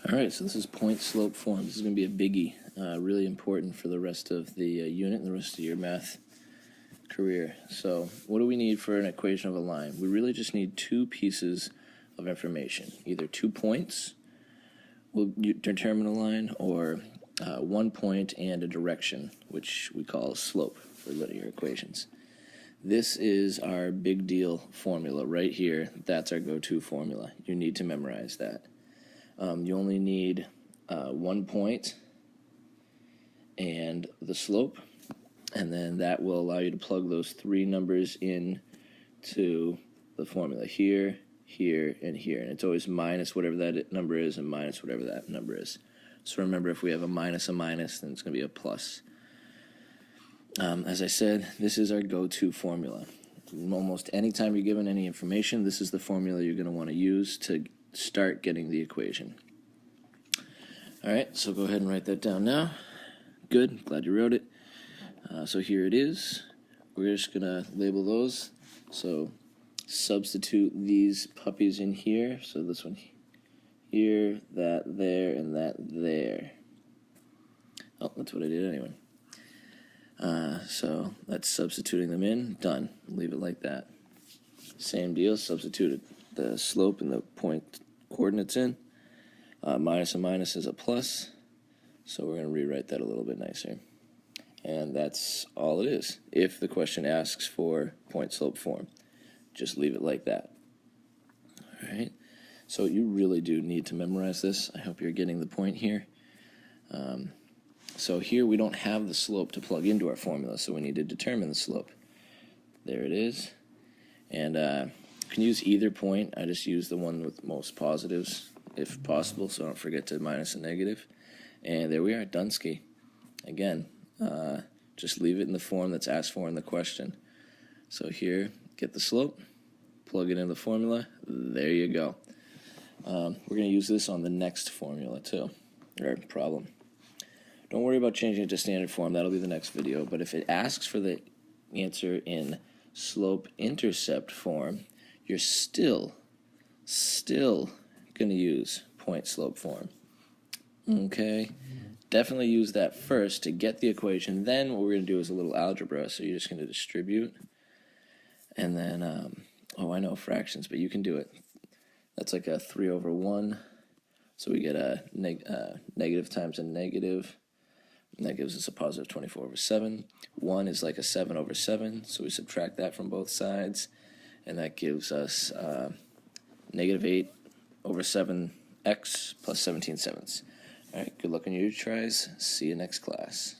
Alright, so this is point slope form. This is going to be a biggie, really important for the rest of the unit and the rest of your math career. So what do we need for an equation of a line? We really just need two pieces of information, either 2 points will determine a line, or 1 point and a direction, which we call slope for linear equations. This is our big deal formula right here. That's our go-to formula. You need to memorize that. You only need 1 point and the slope, and then that will allow you to plug those 3 numbers in to the formula here, here, and here. And it's always minus whatever that number is and minus whatever that number is. So remember, if we have a minus, then it's going to be a plus. As I said, this is our go-to formula. Almost any time you're given any information, this is the formula you're going to want to use to start getting the equation. Alright, so go ahead and write that down now. Good, glad you wrote it. So here it is. We're just going to label those. So substitute these puppies in here. So this one here, that there, and that there. Oh, that's what I did anyway. So that's substituting them in. Done. Leave it like that. Same deal. Substituted the slope and the point coordinates in. Minus and minus is a plus. So we're going to rewrite that a little bit nicer. And that's all it is. If the question asks for point slope form, just leave it like that. Alright. So you really do need to memorize this. I hope you're getting the point here. So here we don't have the slope to plug into our formula, so we need to determine the slope. There it is. And you can use either point. I just use the one with most positives, if possible, so don't forget to minus and negative. And there we are, Dunsky. Again, just leave it in the form that's asked for in the question. So here, get the slope, plug it in the formula, there you go. We're going to use this on the next formula too, or problem. Don't worry about changing it to standard form, that'll be the next video, but if it asks for the answer in slope-intercept form, you're still going to use point-slope form. Okay? Definitely use that first to get the equation. Then what we're going to do is a little algebra, so you're just going to distribute, and then, oh, I know fractions, but you can do it. That's like a 3 over 1, so we get a negative times a negative, and that gives us a positive 24 over 7. 1 is like a 7 over 7, so we subtract that from both sides, and that gives us negative 8 over 7x plus 17 sevenths. Alright, good luck on your tries. See you next class.